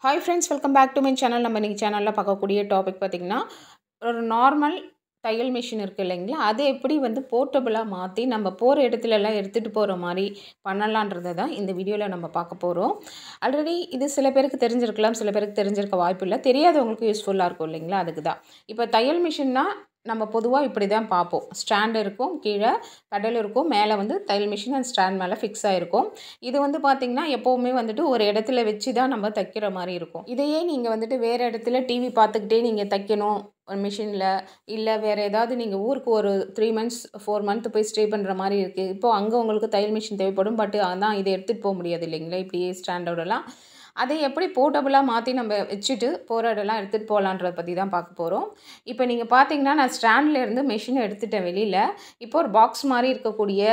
Hi friends, welcome back to my channel. நம்ம இன்னைக்கு சேனல்ல பார்க்கக்கூடிய டாபிக் பார்த்தீங்கன்னா ஒரு நார்மல் தையல் மிஷின் இருக்கு இல்லைங்களா, அதை எப்படி வந்து போர்ட்டபுளாக மாற்றி நம்ம போகிற இடத்துல எல்லாம் எடுத்துகிட்டு போகிற மாதிரி பண்ணலான்றதை தான் இந்த வீடியோவில் நம்ம பார்க்க போகிறோம். ஆல்ரெடி இது சில பேருக்கு தெரிஞ்சிருக்கலாம், சில பேருக்கு தெரிஞ்சிருக்க வாய்ப்பு இல்லை, தெரியாதவங்களுக்கு யூஸ்ஃபுல்லாக இருக்கும் இல்லைங்களா, அதுக்கு தான். இப்போ தையல் மிஷின்னா நம்ம பொதுவாக இப்படி தான் பார்ப்போம். ஸ்டாண்ட் இருக்கும், கீழே பெடல் இருக்கும், மேலே வந்து தையல் மிஷின் அந்த ஸ்டாண்ட் மேலே ஃபிக்ஸ் ஆகிருக்கும். இது வந்து பார்த்திங்கன்னா எப்போவுமே வந்துட்டு ஒரு இடத்துல வச்சு தான் நம்ம தைக்கிற மாதிரி இருக்கும். இதையே நீங்கள் வந்துட்டு வேறு இடத்துல டிவி பார்த்துக்கிட்டே நீங்கள் தைக்கணும் மிஷினில், இல்லை வேறு ஏதாவது நீங்கள் ஊருக்கு ஒரு 3 months 4 month போய் ஸ்டே பண்ணுற மாதிரி இருக்குது. இப்போது அங்கே உங்களுக்கு தையல் மிஷின் தேவைப்படும், பட் அதான் இதை எடுத்துகிட்டு போக முடியாது இல்லைங்களா இப்படியே ஸ்டாண்டோடலாம். அதை எப்படி போர்ட்டபுளாக மாற்றி நம்ம வச்சுட்டு போகிற இடம்லாம் எடுத்துகிட்டு போகலான்றத பற்றி தான் பார்க்க போகிறோம். இப்போ நீங்கள் பார்த்தீங்கன்னா நான் ஸ்டாண்ட்லேருந்து மெஷினை எடுத்துட்டேன் வெளியில். இப்போ ஒரு பாக்ஸ் மாதிரி இருக்கக்கூடிய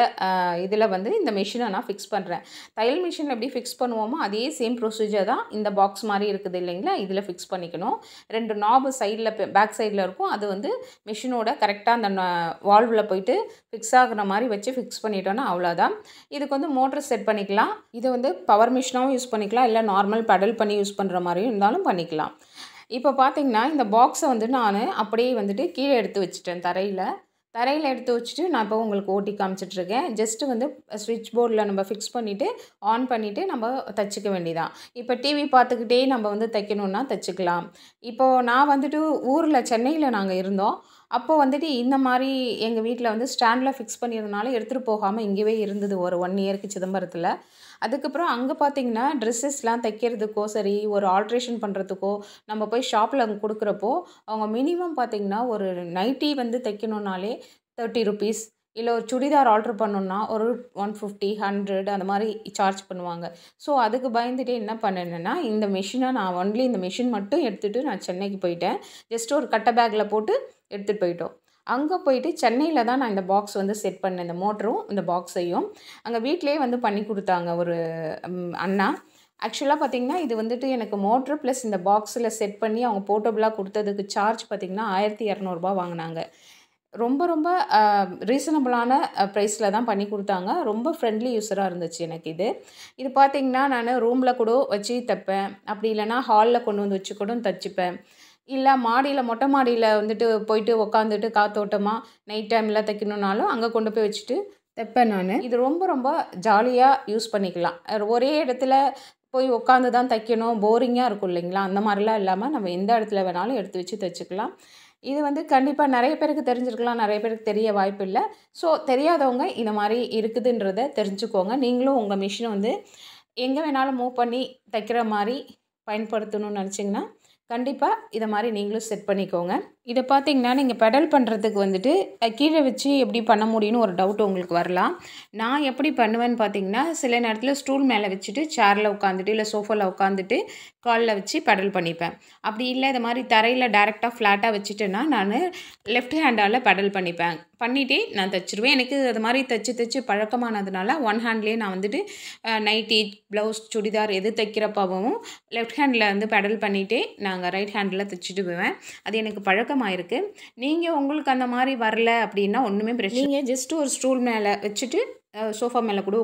இதில் வந்து இந்த மெஷினை நான் ஃபிக்ஸ் பண்ணுறேன். தையல் மிஷினில் எப்படி ஃபிக்ஸ் பண்ணுவோமோ அதே சேம் ப்ரொசீஜர் தான் இந்த பாக்ஸ் மாதிரி இருக்குது இல்லைங்களா, இதில் ஃபிக்ஸ் பண்ணிக்கணும். 2 நாபு சைடில் பேக் சைடில் இருக்கும், அது வந்து மிஷினோட கரெக்டாக அந்த வால்வில் போயிட்டு ஃபிக்ஸ் ஆகிற மாதிரி வச்சு ஃபிக்ஸ் பண்ணிட்டோன்னா அவ்வளோதான். இதுக்கு வந்து மோட்டர் செட் பண்ணிக்கலாம். இது வந்து பவர் மிஷினாகவும் யூஸ் பண்ணிக்கலாம், இல்லை நார்மல் பெடல் பண்ணி யூஸ் பண்ணுற மாதிரியும் இருந்தாலும் பண்ணிக்கலாம். இப்போ பார்த்தீங்கன்னா இந்த பாக்ஸை வந்து நான் அப்படியே வந்துட்டு கீழே எடுத்து வச்சுட்டேன், தரையில் எடுத்து வச்சுட்டு நான் இப்போ உங்களுக்கு ஓட்டி காமிச்சிட்ருக்கேன். ஜஸ்ட்டு வந்து ஸ்விட்ச் போர்டில் நம்ம ஃபிக்ஸ் பண்ணிவிட்டு ஆன் பண்ணிவிட்டு நம்ம தைச்சிக்க வேண்டியதான். இப்போ டிவி பார்த்துக்கிட்டே நம்ம வந்து தைக்கணுன்னா தைச்சிக்கலாம். இப்போது நான் வந்துட்டு ஊரில் சென்னையில் நாங்கள் இருந்தோம். அப்போது வந்துட்டு இந்த மாதிரி எங்கள் வீட்டில் வந்து ஸ்டாண்டில் ஃபிக்ஸ் பண்ணியிருந்தனால எடுத்துகிட்டு போகாமல் இங்கேயே இருந்தது ஒரு 1 yearக்கு சிதம்பரத்தில். அதுக்கப்புறம் அங்கே பார்த்தீங்கன்னா ட்ரெஸ்ஸஸ்லாம் தைக்கிறதுக்கோ சரி, ஒரு ஆல்ட்ரேஷன் பண்ணுறதுக்கோ நம்ம போய் ஷாப்பில் அங்கே கொடுக்குறப்போ அவங்க மினிமம் பார்த்திங்கன்னா ஒரு நைட்டி வந்து தைக்கணுன்னாலே 30 rupees, இல்லை ஒரு சுடிதார் ஆல்ட்ரு பண்ணணுன்னா ஒரு 150 100 அந்த மாதிரி சார்ஜ் பண்ணுவாங்க. ஸோ அதுக்கு பயந்துட்டு என்ன பண்ணேன்னா இந்த மிஷினை நான் ஒன்லி இந்த மிஷின் மட்டும் எடுத்துகிட்டு நான் சென்னைக்கு போயிட்டேன். ஜஸ்ட் ஒரு கட்டை பேக்கில் போட்டு எடுத்துகிட்டு போயிட்டோம். அங்கே போயிட்டு சென்னையில் தான் நான் இந்த பாக்ஸ் வந்து செட் பண்ணேன், இந்த மோட்டரும் இந்த பாக்ஸையும். அங்கே வீட்டிலே வந்து பண்ணி கொடுத்தாங்க ஒரு அண்ணா. ஆக்சுவலாக பார்த்திங்கன்னா இது வந்துட்டு எனக்கு மோட்ரு ப்ளஸ் இந்த பாக்ஸில் செட் பண்ணி அவங்க போர்ட்டபுளாக கொடுத்ததுக்கு சார்ஜ் பார்த்திங்கன்னா 1200 வாங்கினாங்க. ரொம்ப ரொம்ப ரீசனபிளான ப்ரைஸில் தான் பண்ணி கொடுத்தாங்க. ரொம்ப ஃப்ரெண்ட்லி யூஸராக இருந்துச்சு எனக்கு இது பார்த்திங்கன்னா நான் ரூமில் கூட வச்சு தைப்பேன், அப்படி இல்லைனா ஹாலில் கொண்டு வந்து வச்சு கூட தைச்சிப்பேன், இல்லை மாடியில் மொட்டை மாடியில் வந்துட்டு போயிட்டு உக்காந்துட்டு காத்தோட்டமாக நைட் டைமில் தைக்கணுன்னாலும் அங்கே கொண்டு போய் வச்சுட்டு தைப்பேன் நான். இது ரொம்ப ரொம்ப ஜாலியாக யூஸ் பண்ணிக்கலாம். ஒரே இடத்துல போய் உட்காந்து தான் தைக்கணும், போரிங்காக இருக்கும் இல்லைங்களா, அந்த மாதிரிலாம் இல்லாமல் நம்ம எந்த இடத்துல வேணாலும் எடுத்து வச்சு தைச்சிக்கலாம். இது வந்து கண்டிப்பாக நிறைய பேருக்கு தெரிஞ்சிருக்கலாம், நிறைய பேருக்கு தெரிய வாய்ப்பு இல்லை. ஸோ தெரியாதவங்க இந்த மாதிரி இருக்குதுன்றதை தெரிஞ்சுக்கோங்க. நீங்களும் உங்கள் மிஷினை வந்து எங்கே வேணாலும் மூவ் பண்ணி தைக்கிற மாதிரி பயன்படுத்தணும்னு நினச்சிங்கன்னா கண்டிப்பாக இதை மாதிரி நீங்களும் செட் பண்ணிக்கோங்க. இதை பார்த்தீங்கன்னா நீங்கள் பெடல் பண்ணுறதுக்கு வந்துட்டு கீழே வச்சு எப்படி பண்ண முடியும்னு ஒரு டவுட் உங்களுக்கு வரலாம். நான் எப்படி பண்ணுவேன்னு பார்த்தீங்கன்னா சில நேரத்தில் ஸ்டூல் மேலே வச்சுட்டு சேரில் உட்காந்துட்டு இல்லை சோஃபாவில் உட்காந்துட்டு காலில் வச்சு பெடல் பண்ணிப்பேன். அப்படி இல்லை இது மாதிரி தரையில் டேரெக்டாக ஃப்ளாட்டாக வச்சுட்டேன்னா நான் லெஃப்ட் ஹேண்டால் பெடல் பண்ணிகிட்டே நான் தைச்சிருவேன். எனக்கு அது மாதிரி தைச்சி பழக்கமானதுனால 1 handலேயே நான் வந்துட்டு நைட்டி, ப்ளவுஸ், சுடிதார் எது தைக்கிறப்பவும் லெஃப்ட் ஹேண்டில் வந்து பெடல் பண்ணிகிட்டே நாங்கள் ரைட் ஹேண்டில் தைச்சிட்டு போவேன். அது எனக்கு பழக்கமாயிருக்கு. நீங்கள் உங்களுக்கு அந்த மாதிரி வரல அப்படின்னா ஒன்றுமே பிரச்சனை, நீங்கள் ஜஸ்ட் ஒரு ஸ்டூல் மேலே வச்சுட்டு சோஃபா மேலே கூட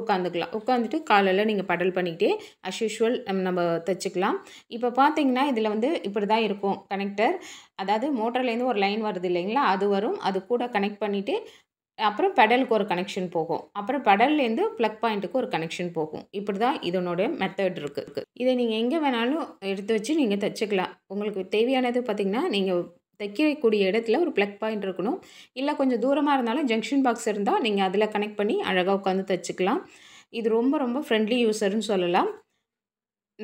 உட்காந்துட்டு காலையில் நீங்கள் பெடல் பண்ணிக்கிட்டே அஸ் யூஷுவல் நம்ம தைச்சிக்கலாம். இப்போ பார்த்தீங்கன்னா இதில் வந்து இப்படி தான் இருக்கும் கனெக்டர். அதாவது மோட்டர்லேருந்து ஒரு லைன் வருது இல்லைங்களா, அது வரும், அது கூட கனெக்ட் பண்ணிவிட்டு அப்புறம் பெடலுக்கு ஒரு கனெக்ஷன் போகும், அப்புறம் பெடல்லேருந்து ப்ளக் பாயிண்ட்டுக்கு ஒரு கனெக்ஷன் போகும். இப்படி தான் இதனோட மெத்தட் இருக்குது. இதை நீங்கள் எங்கே வேணாலும் எடுத்து வச்சு நீங்கள் தைச்சிக்கலாம். உங்களுக்கு தேவையானது பார்த்திங்கன்னா நீங்கள் தைக்கக்கூடிய இடத்துல ஒரு ப்ளக் பாயிண்ட் இருக்கணும், இல்லை கொஞ்சம் தூரமாக இருந்தாலும் ஜங்ஷன் பாக்ஸ் இருந்தால் நீங்கள் அதில் கனெக்ட் பண்ணி அழகாக உட்காந்து தைச்சிக்கலாம். இது ரொம்ப ரொம்ப ஃப்ரெண்ட்லி யூஸர்னு சொல்லலாம்.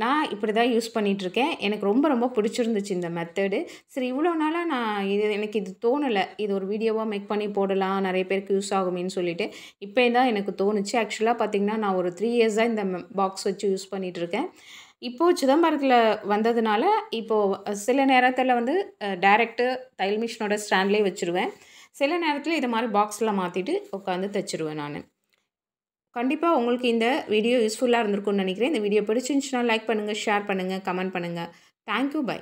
நான் இப்படி தான் யூஸ் பண்ணிகிட்ருக்கேன். எனக்கு ரொம்ப ரொம்ப பிடிச்சிருந்துச்சு இந்த மெத்தடு. சரி, இவ்வளோ நாளாக எனக்கு இது தோணலை, இது ஒரு வீடியோவாக மேக் பண்ணி போடலாம், நிறைய பேருக்கு யூஸ் ஆகுமேன்னு சொல்லிட்டு இப்போ தான் எனக்கு தோணுச்சு. ஆக்சுவலாக பார்த்திங்கன்னா நான் ஒரு 3 yearsஆக இந்த பாக்ஸ் வச்சு யூஸ் பண்ணிகிட்ருக்கேன். இப்போது சிதம்பரத்தில் வந்ததுனால இப்போது சில நேரத்தில் வந்து டைரெக்டு தையல் மிஷினோட ஸ்டாண்ட்லேயே வச்சுருவேன். சில நேரத்தில் இதை மாதிரி பாக்ஸில் மாற்றிட்டு உட்காந்து தைச்சிருவேன் நான். கண்டிப்பாக உங்களுக்கு இந்த வீடியோ யூஸ்ஃபுல்லாக இருந்திருக்கும்னு நினைக்கிறேன். இந்த வீடியோ பிடிச்சிருந்துச்சுன்னா லைக் பண்ணுங்கள், ஷேர் பண்ணுங்கள், கமெண்ட் பண்ணுங்கள். Thank you, by.